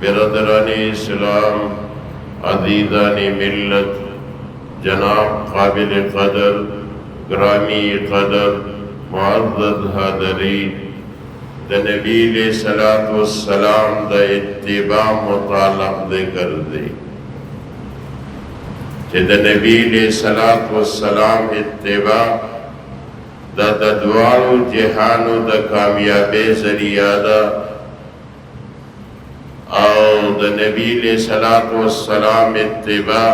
برادران اسلام، عزیزان ملت، جناب قابل قدر، گرامی قدر، معزز حاضرین، د نبی علیہ الصلوۃ والسلام د اتباع متعلق ذکر دی چې د نبی علیہ الصلوۃ والسلام اتباع د دواړو جهانو د کامیابی ذریعہ ده او د نبی علیہ الصلوۃ والسلام اتباع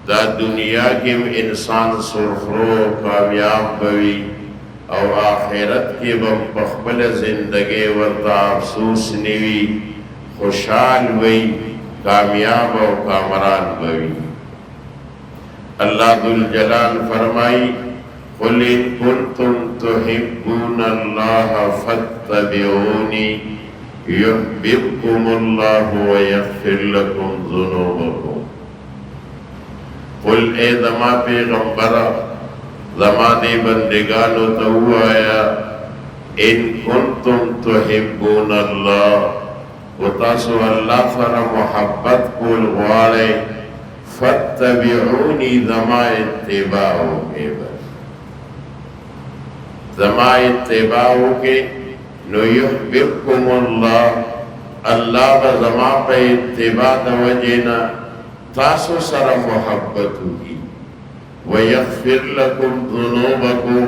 دا دنیا کې انسان سرخرو کامیاب بوي او آخرت کې به په خپل زندګي ورته افسوس نیوي، خوشحال وي، کامیاب او کامران بوي. اللہ ذوالجلال فرمائی قل ان کنتم تحبون اللہ فاتبعونی یحببکم اللہ ویغفر لکم ذنوبکم. قل اے زما پیغمبرہ زما دے بندگانو تو آیا ان کنتم تحبون اللہ و تاسو اللہ سر محبت کول غوارے فاتبعونی زما اتباعو کے بس زما اتباعو کے نو یحببکم اللہ اللہ با زما پہ اتباع دوجینا تاسو سر محبت ہوگی وَيَغْفِرْ لَكُمْ ذُنُوبَكُمْ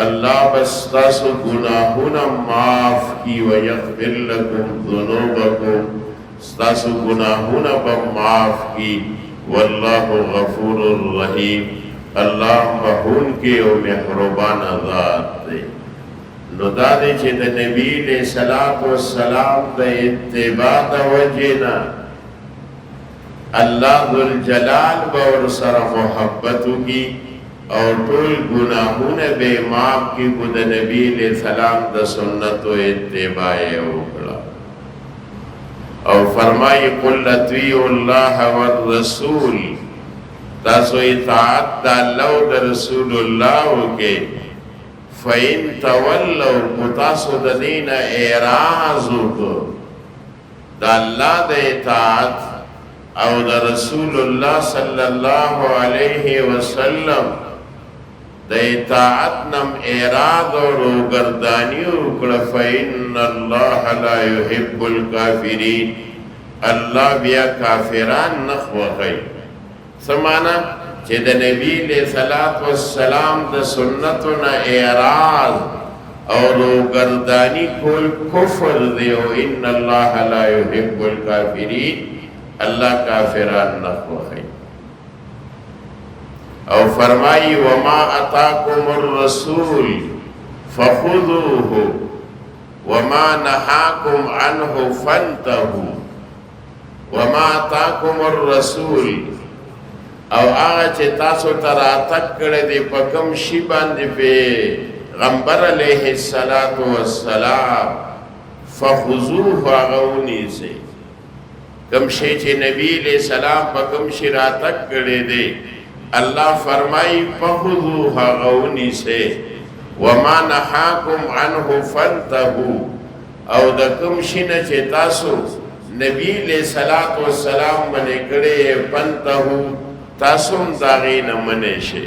اللہ بس تاسو گناہونا معاف کی وَيَغْفِرْ لَكُمْ ذُنُوبَكُمْ تاسو گناہونا با معاف کی واللہ غفور الرحیم اللہ بہون کے و محربان ذات دے. نو دا دے چھے دا نبی علیہ السلام دا اتباع دا وجینا اللہ ذوالجلال باور سر محبتو کی اور طول گناہون بے معاف کی خود نبی علیہ السلام دا سنت و اتباع اوکڑا اور فرمائی قل اطیعوا اللہ والرسول تاسو اطاعت دا اللہ و دا رسول اللہ کے فَإِن تَوَلَّوْا متاسو دا دین اعراضو کو دا اللہ دا اطاعت او دا رسول اللہ صلی اللہ علیہ وسلم دا اطاعت نم اعراض اور روگردانی اکڑا فَإِنَّ اللَّهَ لَا يُحِبُّ الْكَافِرِينَ اللہ بیا کافران نخوخی. سمانا چہ دا نبی علیہ السلام دا سنتنا اعراض اور روگردانی کل کفر دیو ان اللہ لا يحب الکافرین اللہ کافران نخوخی. او فرمائی وما اتاکم الرسول فخذوه وما نحاکم عنہ فانتہو. وما اتاکم الرسول او آغا چه تاسو تراتک کرده دی پکم شی باندی پی غمبر علیہ السلام فخذوه آغاونی سے کم شی چه نبی علیہ السلام پا کم شی راتک کرده دی اللہ فرمائی فخذوه آغاونی سے وما نحاکم عنہ فانتہو او دا کم شی نا چه تاسو نبی علیہ السلام منے کرده فانتہو تاسم داغین منیشے.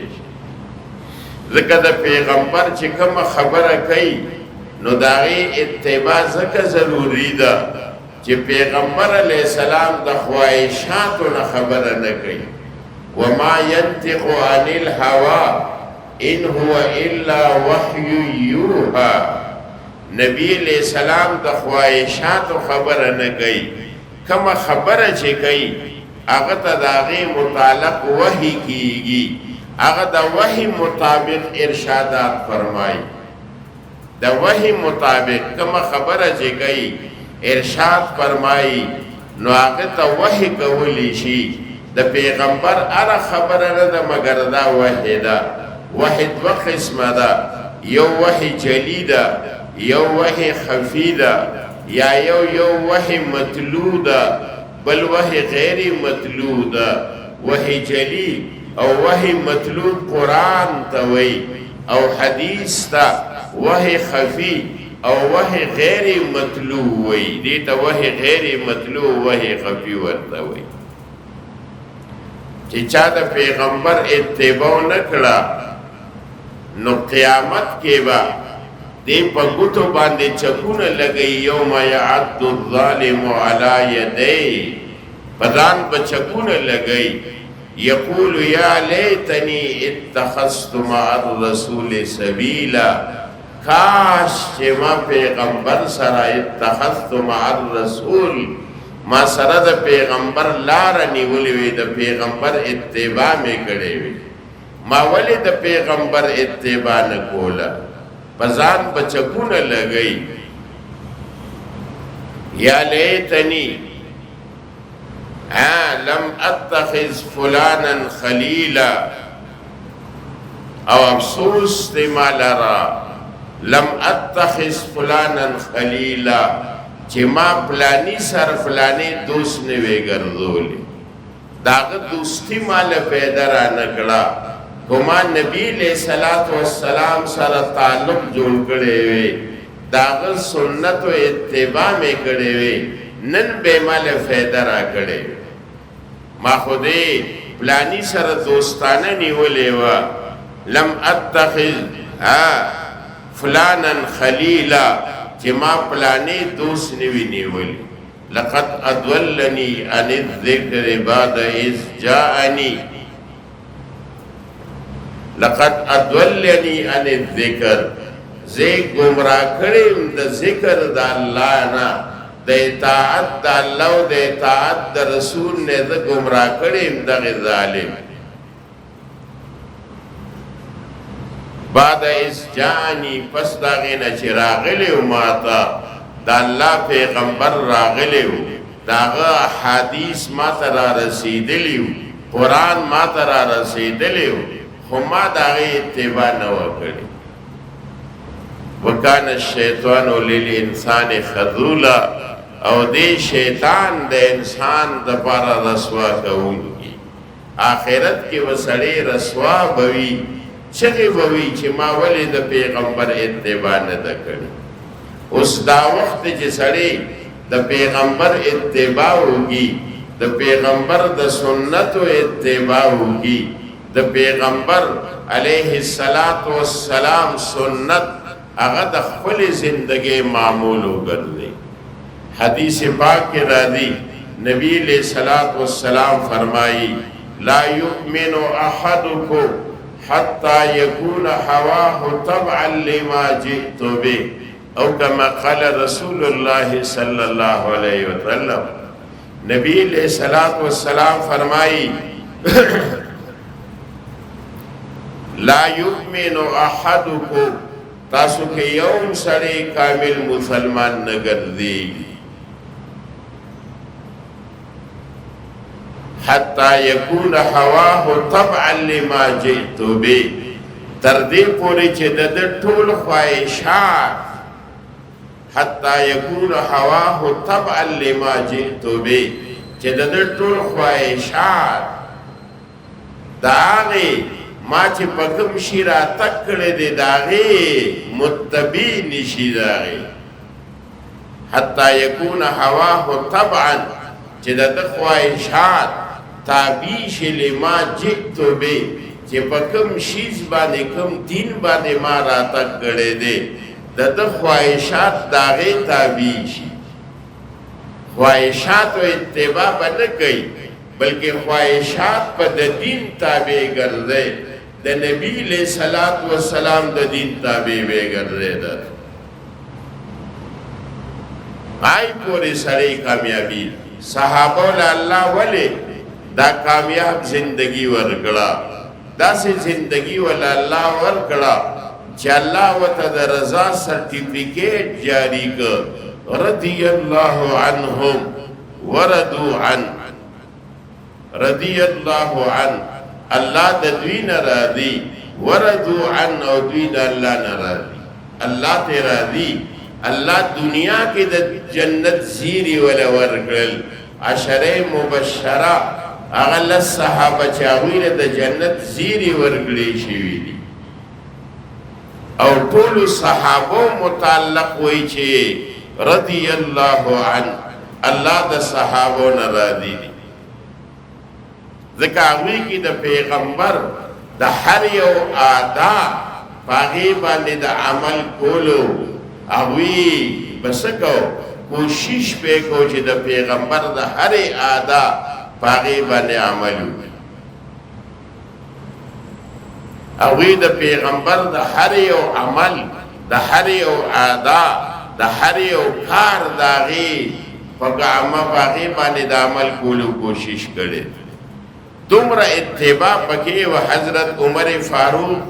ذکر دا پیغمبر چکم خبر کئی نو داغی اتباع ذکر ضروری دا چی پیغمبر علیہ السلام دا خواہشاتو نا خبر نکئی. وما ينتق عن الهوا ان هو الا وحی یوحا. نبی علیہ السلام دا خواہشاتو خبر نکئی. کم خبر چی کئی اغتا داغی متعلق وحی کیگی اغتا وحی مطابق ارشادات فرمائی. دا وحی مطابق کم خبر چی گئی ارشاد فرمائی نو اغتا وحی کولی شی. دا پیغمبر ارا خبر ردا مگر دا وحی دا. وحی دو قسم دا، یو وحی جلی دا یو وحی خفی دا یا یو وحی مطلوع دا بل وحی غیر مطلوع دا. وحی جلی او وحی مطلوع قرآن تاوی او حدیث تا. وحی خفی او وحی غیر مطلوع وی دیتا وحی غیر مطلوع وحی خفی ورطا وی چی چا دا پیغمبر اتباع نکڑا نو قیامت کے با دی پا گتو باندے چکون لگئی یوم یعد الظالم علی یدئی پدان پا چکون لگئی یقول یا لیتنی اتخذت مع الرسول سبیلا کاش چه ما پیغمبر سره اتخذت مع الرسول ما سره د پیغمبر لار نیولې وي د پیغمبر اتباع می کړې وي ما ولې د پیغمبر اتباع نه کوله بزان بچکونه لګئی یا لیتنی لم اتخذ فلانا خلیلا او افسوس دی ما لرا لم اتخذ فلانا خلیلا چه ما پلانی سر فلانی دوست نوے گردولی داغ دوستی مال پیدا را نکڑا کما نبی علیہ السلام سر تعلق جوڑ کڑے وے داغ سنت و اتباع میں کڑے وے نن بے مال پیدا را کڑے وے ما خودے پلانی سر دوستانہ نیولے وا لم اتخذ فلانا خلیلا چه ما پلانی دوست نوی نیولی لقد ادولنی عن الذکر بعد اذ جاءنی لقد ادولنی عن الذکر زی گمراہ کریم دا ذکر دا اللہ نا دا اطاعت دا اللہ و دا اطاعت دا رسول نے دا گمراہ کریم دا ظالم بعد اس جانی پس داغینا چی راغلیو ماتا دا اللہ پیغمبر راغلیو داغا حدیث ماتا را رسیدلیو قرآن ماتا را رسیدلیو خما داغی اتباع نوا کری وکان الشیطان للانسان خذولا او دے شیطان دے انسان دا پارا رسوا کون کی آخرت کی وسڑی رسوا بوی چغی بوی چی ما ولی دا پیغمبر اتباع ندا کری اس دا وقت چی سڑی دا پیغمبر اتباع ہوگی دا پیغمبر دا سنت و اتباع ہوگی دا پیغمبر علیہ السلام سنت اغا دا خپل زندگی معمولو گردی حدیث پاک کے راضی نبی علیہ السلام فرمائی لا یؤمن احدکم حتى يكون هواه تبعا لما جئت به او كما قال رسول الله صلى الله عليه وسلم نبی علیہ السلام فرمائی لا يؤمن احدكم تاسو کے یوم سڑے کامل مسلمان نگر دی حتی یکون هواه طبعا لما جئت بی تردی پوری چه دد طول خواهشات حتی یکون هواه طبعا لما جئت بی چه دد طول خواهشات داغی ما چه پکم شیرا تکڑ دی داغی متبی نشی داغی حتی یکون هواه طبعا چه دد خواهشات تابیش لما جئتو بے چه پا کم شیز بانے کم دین بانے ما راتا کڑے دے دا خواہشات داغے تابیشی خواہشات و اتباع با نکئی بلکہ خواہشات پا دا دین تابع گردے دا نبی علیہ السلام دا دین تابع بے گردے دا آئی پوری سڑی کامیابی صحابہ اللہ ولی دا کامیاب زندگی ورکڑا دا سی زندگی والا اللہ ورکڑا چا اللہ و تا دا رضا سرٹیفیکیٹ جاری کر رضی اللہ عنہم وردو عن رضی اللہ عن اللہ دا دوین راضی وردو عن او دوین اللہ نراضی اللہ تے راضی اللہ دنیا کی دا جنت زیری والا ورکڑل عشر مبشرہ اغل صحابہ چاویر دا جنت زیری ورگلی شوی دی او ټول صحابو متعلق وی چې رضی الله عنه الله د صحابو نه راضي دي ځکه هغوی کې د پیغمبر د هر یو ادا پاغي باندې د عمل کولو هغوی بس کو کوشش په کو چې د پیغمبر د هر ادا پاغي باندې عمل وکړي هغوی د پیغمبر د هر یو عمل د هر یو ادا د هر یو کار د هغې په هغې باندې د عمل کولو کوشش کړی دومره اتباع پکې و حضرت عمر فاروق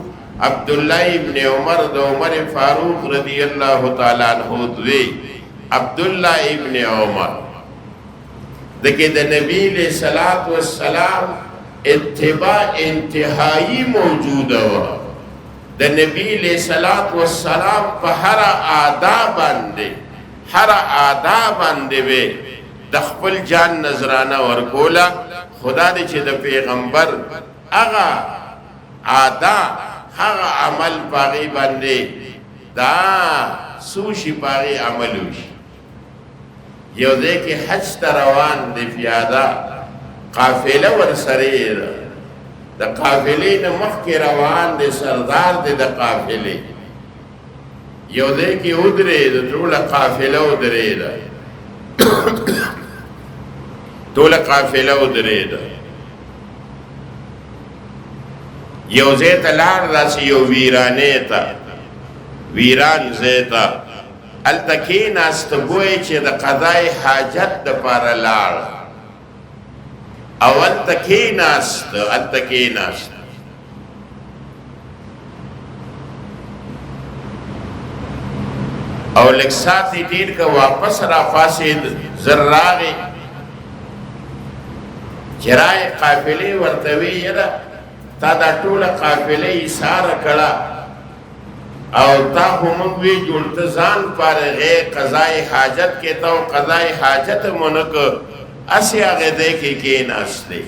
عبدالله ابن عمر د عمر فاروق رضی الله تعالی عنہ دوی عبدالله ابن عمر دکې د نبی علیہ الصلوۃ والسلام اتباع انتہائی موجود ہوا د نبی علیہ الصلوۃ والسلام په هر آداب باندې وي د خپل جان نظرانه ورکولا خدا دې چې د پیغمبر هغه آدا هغه عمل پاغي باندې دا سوشي پاغي عمل وشي یو دې کې حج ته روان دی پیاده قافله ورسره د قافلې نه مخکې روان دی سردار دی د قافلې یو دې کې ودرېد ټوله قافله ودرېده ټوله قافله ودرېده یو ځای ته لاړ داسې یو ویرانې ته ویران ځای ته هلته کېناست ګوی چې د قضای حاجت دپاره لاړ او هلته کېناست او لږ ساعت یې تېر که واپس راپاڅېد زر راغی چې رایې قافلې ورته وی یاره تا دا ټوله قافله ایساره کړه او تا خو موږ وی جوړ ته ځان فارغې قضای حاجت کې ته او قضای حاجت مو نه که اسې هغې دی کې کېناستې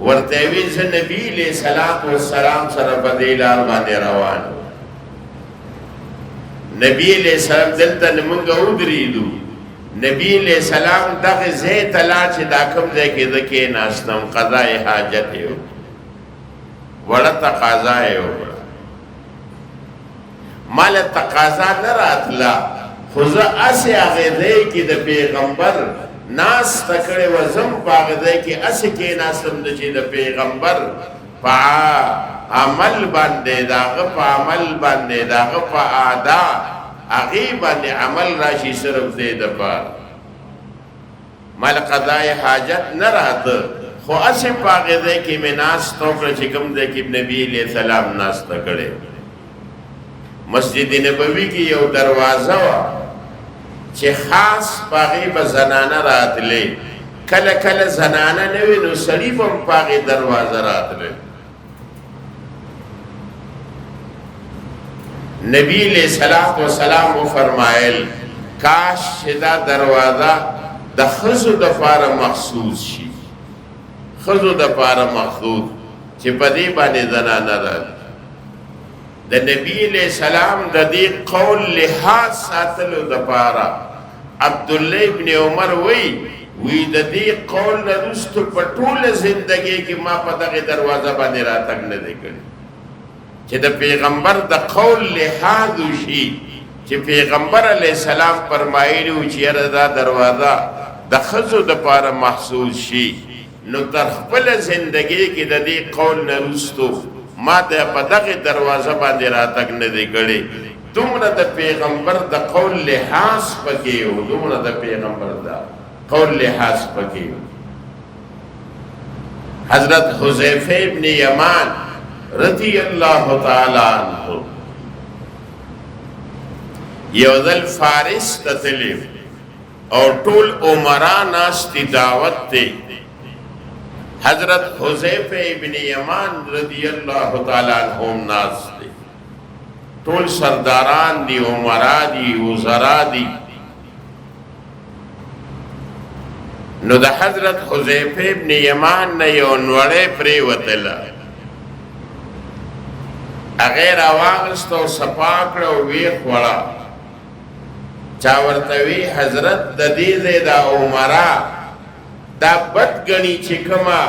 ورته وی زه نبي علیه الصلاة والسلام سره په دې لار باندې روان نبی علیہ السلام دلته موږ ودرېدو نبی علیہ السلام دغه ځای ته لاړ چې دا کوم ځای کې زه کېناستم قضای حاجت یې وړه تقاضا یې وکړه ما له تقاضا نه راتله خو زه هسې هغې ځای کې د پیغمبر ناسته کړې وه زم په هغه ځای کې هسې کېناستم چې د پیغمبر په عمل باندې د هغه په عمل باندې د هغه په ادا هغې باندې عمل راشي صرف دې دپاره ما له قضای حاجت نه راته خو هسې په هغې ځای کې مې ناسته وکړه چې کوم ځای کې نبي علیه السلام ناسته کړې مسجد نبوي کې یو دروازه وه چې خاص په هغې به زنانه راتلې کله کله زنانه نه وي نو سړي به هم په هغې دروازه راتلې نبی علیہ السلام و فرمائل کاش چې دا دروازه د ښځو دپاره مخصوص شي ښځو دپاره مخصوص چې په دې باندې زنانه راځي د نبی علیہ السلام د دې قول لحاظ ساتلو دپاره عبدالله ابن عمر وی د دې قول نه وروسته په ټوله زندګۍ کې ما په دغې دروازه باندې راتګ نه دی کړی چې د پیغمبر د قول لحاظ وشي چې پیغمبر علیه السلام فرمایلي وو چې یاره دا دروازه د ښځو دپاره محصول شي نو تر خپله زندګۍ کې د دې قول نه وروستو ما په دغې دروازه باندې راتګ نه دی کړی دومره د پیغمبر د قول لحاظ پکې و دومره د پیغمبر د قول لحاظ پکې و حضرت حذیفه ابن یمان رضی اللہ تعالی عنہ یو ځل فارس ته تللی او ټول عمرا ناستی دعوت ته حضرت حذیفه ابن یمان رضی اللہ تعالی عنہ ناستی ټول سرداران دی عمرا دی وزرا دی نو د حضرت حذیفه ابن یمان نه یو نوړی پرېوتله هغه راواغست او صفا کړه او ویې خوړه چا ورته وی حضرت د دې ځای دا عمره دا بد ګڼي چې کومه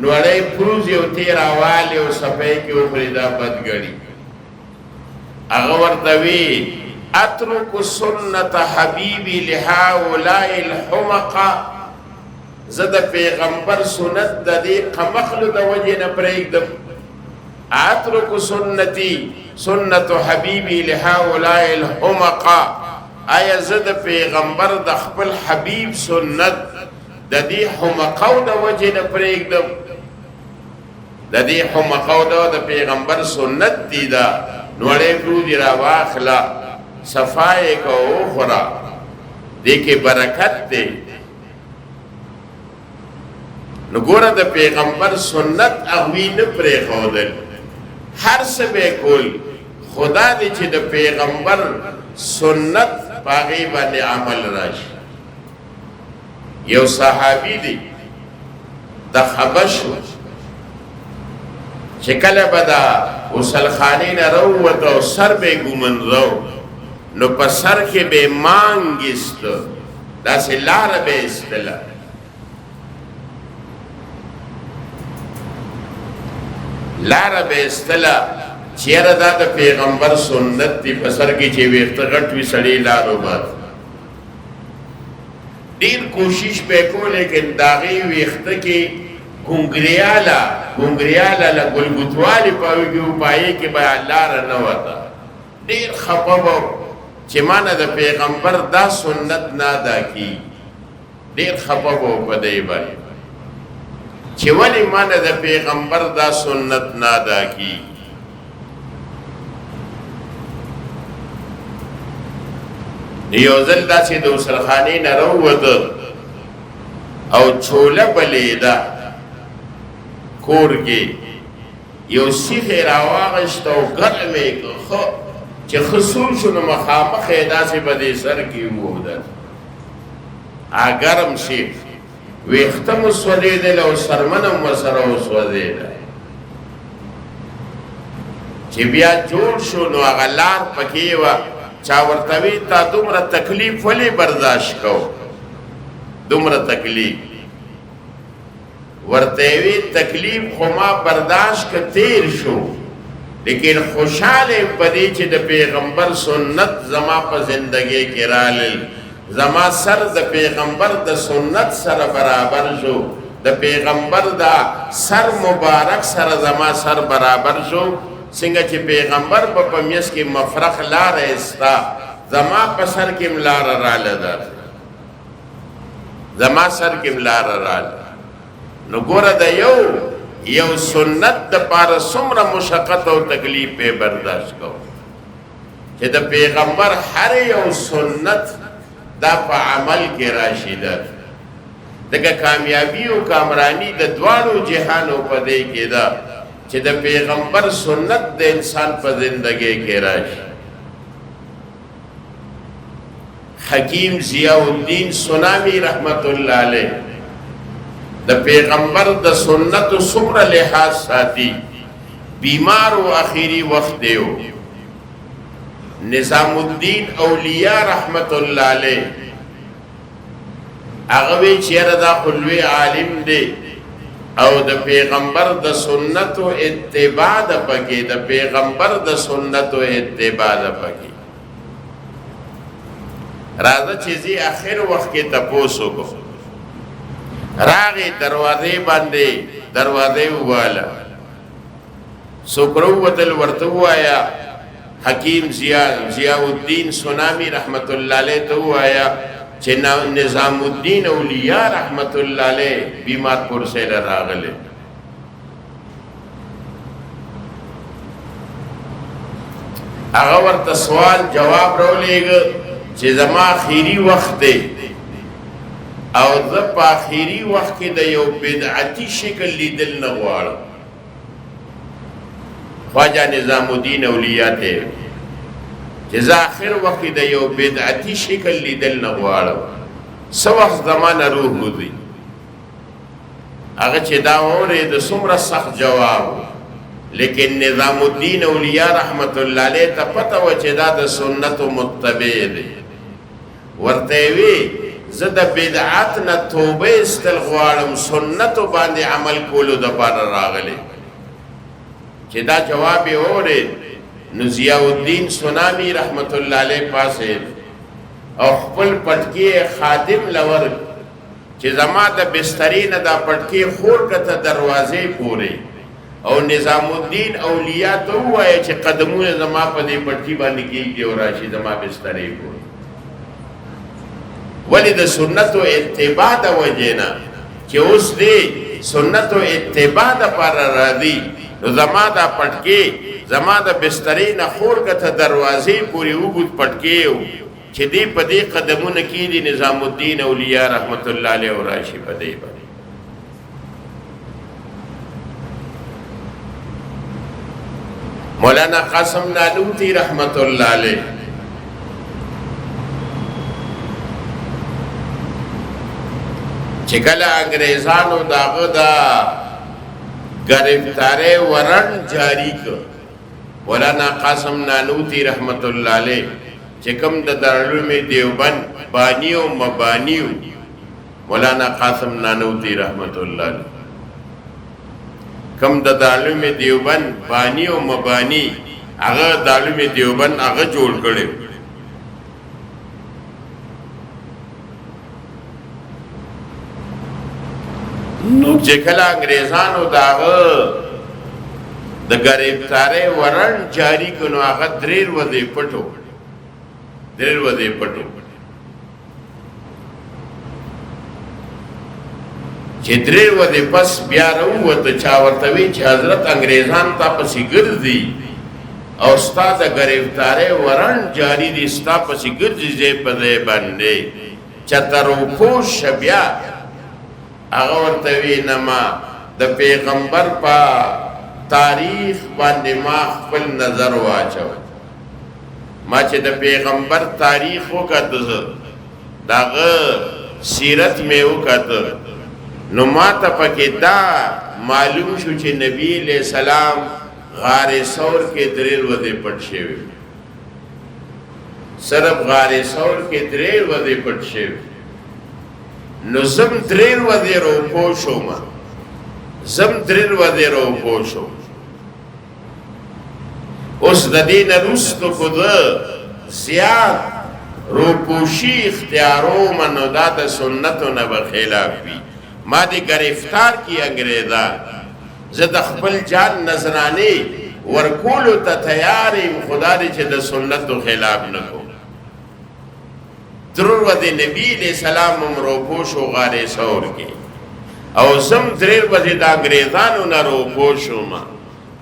نوړی پروز یو تېراوالی او صفی کې وخوري دا بد ګڼي هغه ورته وی اترک سنت حبیبی لهؤلاء الحمقه زه د پیغمبر سنت د دې قمخلو د وجې نه پرېږدم اترک سنتي سنت حبیبی لهؤلاء الحمقه آیا زه د پیغمبر د خپل حبیب سنت د دې حمقو د وجې نه پرېږدم د دې حمقو د پیغمبر سنت دي دا نوړی پرودي راواخله صفای کو وخوره دې کې برکت دی نو ګوره د پیغمبر سنت هغوی نه پرېښودل هر څه به کول خدا دې چې د پیغمبر سنت په هغې باندې عمل راشي یو صحابي دی د حبشو چې کله به د غسلخانې نه راووت او سر به یې ګومنځو نو په سر کې به یې مانګ ایسته داسې لاره به یې ایستله لاره به ایستله چیرې دا د پیغمبر سنت دی په سر کې چې ویښته غټ وي سړی لارو باد ډېر کوشش به کو لیکن د هغې ویښته کې ګونګریاله له ګلګوتوالې په هغې کې به لاره نه وته ډېر خفه به چې ما نه د پیغمبر دا سنت نه ادا کېږي ډېر خفه به په دی باندې چې ولې ما نه د پیغمبر دا سنت نه ادا کېږي یو ځل داسې د غسلخانې نه راووته او چوله بلیده کور کې یو سیخ یې راواغېسته او ګرم یې کړ چې ښه سور شو نو مخامخ یې داسې په دې سر کې ووهدل ګرم سیخ ویښته مو سوځېدل او سرمن هم ورسره وسوځېده چې بیا جوړ شو نو هغه لار پکې وه چا ورته وی تا دومره تکلیف ولې برداشت کو دومره تکلیف ورته وی تکلیف خو ما برداشت که تیر شو لیکن خوشحاله پدې چې د پیغمبر سنت زما په زندګۍ کې رالل زما سر د پیغمبر د سنت سره برابر شو د پیغمبر دا سر مبارک سره زما سر برابر شو څنګه چې پیغمبر په میس کې مفرق لاره استا زما په سر کې لاره راله ده زما سر کې لاره راله نو ګوره د یو سنت د پاره څومره مشقت او تکلیف به برداشت کو چې د پیغمبر هر یو سنت دا په عمل کې راشي ده دغه کامیابی او کامرانی د دواړو جهانو په دې کې ده چې د پیغمبر سنت د انسان په زندګۍ کې راشي حکیم ضیاء الدین سنامی رحمت الله علیه د پیغمبر د سنت څومره لحاظ ساتي بیمار او اخیری وخت دیو نظام الدین اولیاء رحمت الله علیه هغه وی چیرې دا خلوی عالم دی او د پیغمبر د سنت او اتباع د پکې د پیغمبر د سنت او اتباع د پکې راځه چې زی اخر وخت کې تاسو کو راغی دروازې باندې دروازې واله سوکرو وتل ورته وایا حکیم ضیاء الدین سنامی رحمت الله علیه ته وایا چې نظام الدین اولیاء رحمت الله علیه بیمار پرسه راغله هغه ورته سوال جواب راولېګ چې زما اخیری وخت دی او زه په اخیری وخت کې د یو بدعتي شکل لیدل نه غواړم خواجه نظام الدین اولیاء ته چې زه آخر وخت د یو بدعتي شکل لیدل نه غواړم څه وخت زمانه روح وځي هغه چې دا اورېد څومره سخت جواب لیکن نظام الدین اولیاء رحمت اللہ علیہ تا پتا و چه دا دا سنت متبع دی ورطیوی زد بدعات نا توبه استلغوارم سنت باندې عمل کولو دا پار راغلی چه دا جوابی ہو رہی نو ضیاء الدین سنانی رحمت اللہ علیہ پاسے او خپل پټکی خادم لور چې زما د بسترین دا پټکی خور کته دروازې پورې او نظام الدین اولیاء ته وایي چې قدمونه زما په دې پټکی باندې کېږي او راشي زما بسترې پورې ولی د سنت او اتباع د وجینا چې اوس دې سنت او اتباع د پر راځي نو زما دا پټکی زما د بسترین خور کته دروازې پورې وګت پټکی چې دی په دې قدمونه کې دی نظام الدین اولیاء رحمت الله علیه او راشي په دې باندې مولانا قاسم نانوتی رحمت الله علیه چې کله انګریزانو داغه دا گرفتاری ورن جاری کړ مولانا قاسم نانوتی رحمت الله علیه چې کوم د دارالعلوم دیوبند بانی او مبانی مولانا قاسم نانوتی رحمت الله علیه کوم د دارالعلوم دیوبند بانی او مبانی هغه دارالعلوم دیوبند هغه جوړ کړي نو چې کله انګریزانو داغه د گرفتاری ورن جاری کړو هغه دریر ودی پټو دریر ودی پټو چې دریر ودی پس بیا راووته چا ورته وی چې حضرت انګریزان تاسو ګرځي او ستاسو گرفتاری ورن جاری دي تاسو ګرځي په دې باندې چترو پوش بیا هغه ورته وی نما د پیغمبر په تاریخ باندې ما خپل نظر واچو ما چې د پیغمبر تاریخ وکړه داغه سیرت مې وکړه نو ما ته پکې دا معلوم شو چې نبی علیہ السلام غار ثور کې دریر ودی پټ شوی صرف غار ثور کې دریر ودی پټ شوی نو زم دریر ودی رو پوشو ما زم دریر ودی رو پوشو اس د دین رستو خود زیاد روپوشی اختیارو منو دا د سنتو نه بخلاف وی ما دی گرفتار کی انگریزان زد خپل جان نظرانی ورکولو تا تیاریم خدا دی چه د سنتو خلاف نکو درور و دی نبی علیہ السلام روپوشو غار ثور کی او زم دریر و دی دا انگریزانو نا روپوشو ما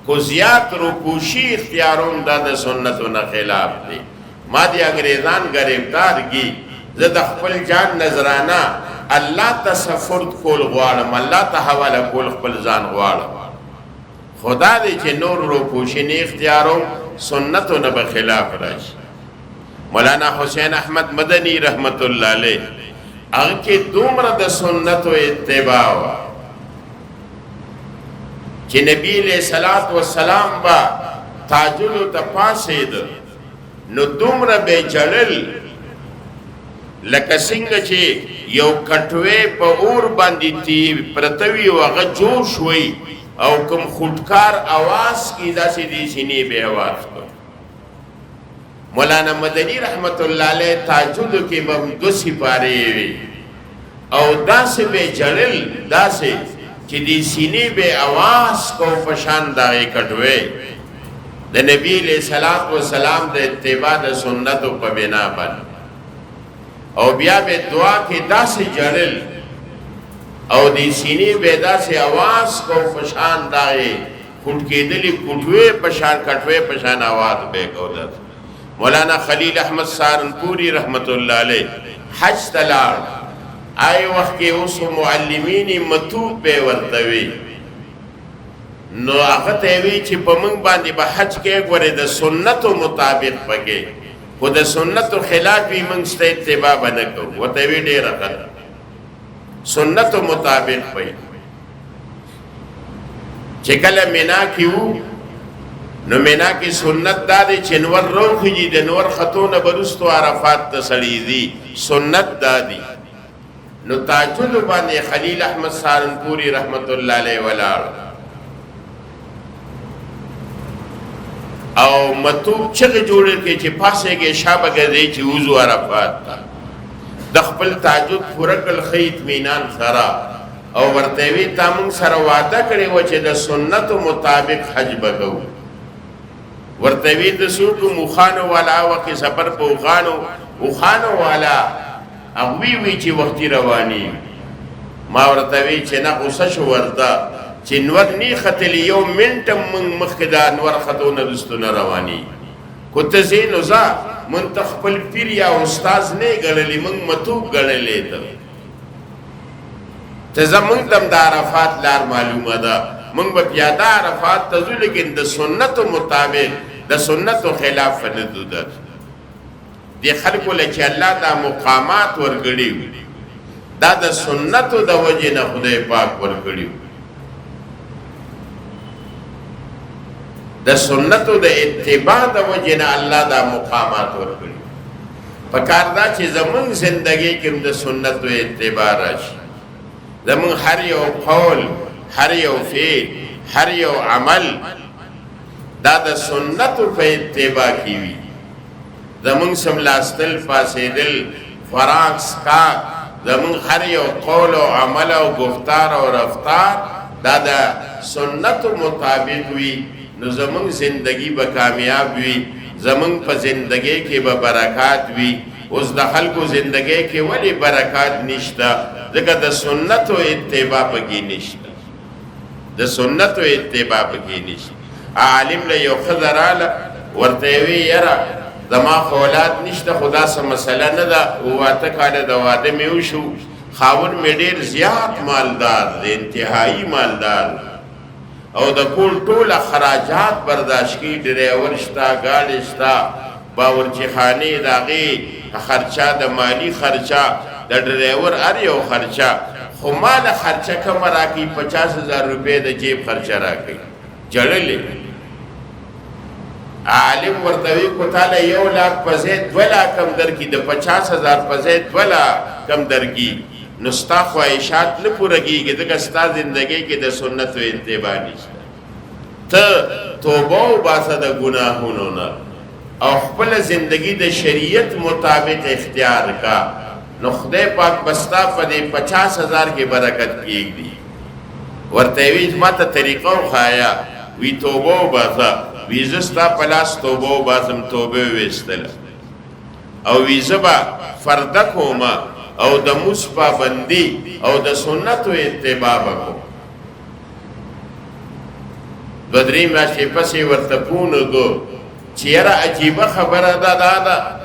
کو زیاد روپوشی اختیارون دا د سنتو نا خلاف دی ما دی انگریزان گرفتار کی زد خپل جان نظرانا اللہ تا سفرد کول غوارم اللہ تا حوالا کول خپل ځان غوارم خدا دی چه نور روپوشی نی اختیارو سنتو نا بخلاف راشی مولانا حسین احمد مدنی رحمت اللہ علیہ اگر که دومر دا سنتو اتباع چه نبی علیہ السلام با تاجلو تا پاسید نو دومر بے جلل لکه څنګه چې یو کټوي په اور باندې تی پرتوي او هغه جوش وي او کوم خودکار आवाज کی داسې دي سینې به आवाज کو مولانا مدنی رحمت الله علیه تاجود کې ممدو سپاره وي او داسې به جړل داسې چې دي سینې به आवाज کو پشان دغه کټوي د نبی له صلوات و سلام د اتباع د سنت په بنا باندې او بیا به دعا کې داسې جړل او دی سینې به داسې आवाज کو پشان دای خود کېدلی کوټوي پشان کټوي پشان आवाज به کوله مولانا خلیل احمد سہارنپوری رحمت الله علیه حج تلار آی وخت کې اوس معلمین متوب به ورتوي نو هغه ته وی چې په موږ باندې به حج کې غوړې د سنتو مطابق پکې خو د سنتو خلاف وي موږ ست اتباع نه کوو وته وی ډېر راځه سنتو مطابق پي چې کله مینا کیو نو مینا کی سنت دا دی چې نور روخی د نور خطونه برستو عرفات ته سړی دی سنت دا دی نو تاجد باندې خلیل احمد سہارنپوری رحمت الله علیه ولاړ او مطوب چغه جوړل کې چې پاسه کې شابه ګرځي چې وضو عرفات تا د خپل تاجد فرقل خیت مینان سرا او ورته وی تامون سره وعده کړی و چې د سنت مطابق حج وکړو ورته وی د سوق مخانو والا وکي سفر په وخانو والا او وی چې وخت رواني ما ورته وی چې نه غوسه شو ورته چې نور نی خطل یو منټ من مخدا نور خطونه رستونه رواني کوته زینو زا منتخبل پیر یا استاد نه غړلې من متوب غړلې ته زمون دم د عرفات لار معلومه ده من به پیاده عرفات ته ځو لیکن د سنت مطابق د سنت خلاف نه دوده دی خلکو له چې الله دا مقامات ورګړي دا د سنت د وجه نه خدای پاک ورګړي د سنت د اتباع د وجه نه الله دا مقامات ورګړي پکار دا چې زمون زندگی کې د سنت او اتباع راشي زمون هر یو قول هر یو فعل هر یو عمل دا د سنت په اتباع کې وي زمون سملاستل فاسدل فراق سکا زمون هر یو قول او عمل او گفتار او رفتار دا د سنت مطابق وي نو زمون زندگی به کامیاب وي زمون په زندگی کې به برکات وي اوس د خلکو زندگی کې ولی برکات نشته ځکه د سنت او اتباع پکې نشته د سنت او اتباع پکې نشته عالم له یو خضراله ورته وی یرا زما اولاد نشته خدا سم مسله نه ده واته کاله د واده میو شو خاون می ډیر زیات مالدار دی انتهایی مالدار او د کول ټول خراجات برداشت کی ډرایور شتا گاډي شتا باورچی خانه داغي خرچا د مالی خرچا د ډرایور ار یو خرچا خو مال خرچه کم راکی 50,000 روپے د جیب خرچه راکی جړلې عالم ورتوی کو تعالی 1 लाख پزید 2 लाख کم در کی د 50,000 پزید 2 लाख کم در کی نستا خواہشات نه پورګیږي دغه ستا زندگی کې د سنت او اتباع نشته ته توبه او باسه د ګناهونو نه او خپل زندگی د شریعت مطابق اختیار کا نو خدای پاک بستا په دې 50,000 کې برکت کیږي ورته وی ماته طریقو خایا وی توبه او باسه ویزستا پلاس توبه او باسم توبه وستل او ویزبا فرد کوما او د مصفا بندی او د سنت او اتباع کو بدری ماشي پسې ورته پونګو چیرې عجیب خبره ده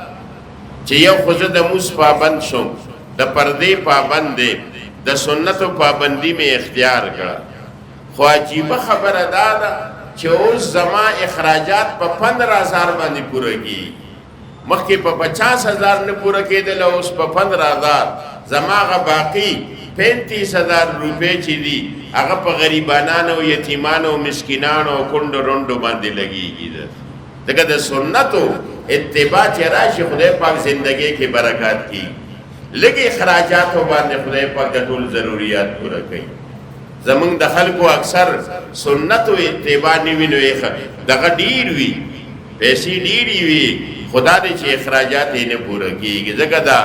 چې یو خوځه د مصفا بند شوم د پردې پابند د سنت او پابندی می اختیار کړ خو عجیب خبره ده چې اوس زما اخراجات په 15,000 باندې پورګي مخکې په 50,000 نه پوره کېدل اوس په 15,000 زماغه باقی 35,000 روپے چې دي هغه په غریبانو او یتیمانو او مسکینانو او کندو روندو باندې لګيږي دغه د سنتو اتباع چې راشي خدای پاک زندگی کې برکات کی لګي اخراجات باندې خدای پاک د ټول ضرورت پوره کوي زمونږ د خلکو اکثر سنت او اتباع نیوینو یې دغه ډیر وی پیسې ډیری وی خدا دې چې اخراجات یې نه پوره کیږي ځکه دا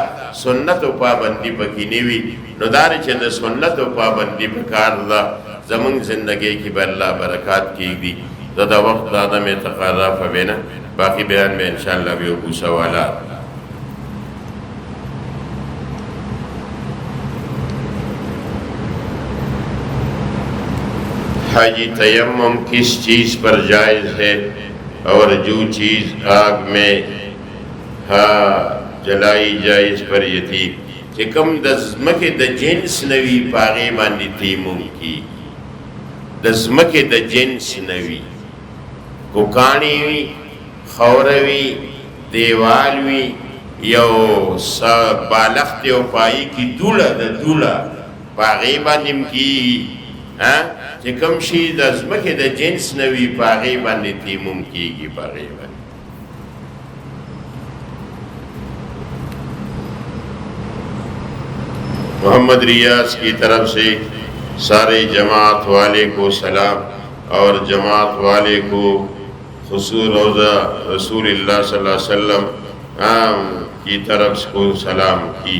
سنت او پابندی پکې نیوي نو دا چې د سنت او پابندی په کار دا زمونږ زندگی کې به الله برکات کیږي دا وخت دا د مې تقاضا فبینا باقی بیان میں انشاءاللہ بھی ابو سوالات حاجی تیمم کس چیز پر جائز ہے اور جو چیز آگ میں جلائی جائز پر یہ تھی کہ کم دزمک د جنس نوی پاغی باندی تیمم کی دزمک د جنس نوی کوکانی وی خوروی دیوالوی یو بالخت یو پائی کی دولا د دولا پاغی باندیم کی چې کوم شي د ځمکې د جنس نه وي په هغې باندې تیمم کېږي په هغې باندې محمد ریاض کی طرف سے سارے جماعت والے کو سلام اور جماعت والے کو خصوص روزہ رسول اللہ صلی اللہ علیہ وسلم کی طرف کو سلام کی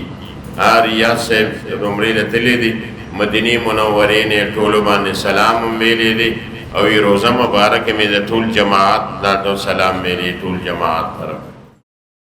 ریاض صاحب عمرې له تللی دی مدینه منورې نه ټولو باندې سلام ویلی دی او روزه مبارکه مې د ټول جماعت دا سلام ویلی ټول جماعت طرف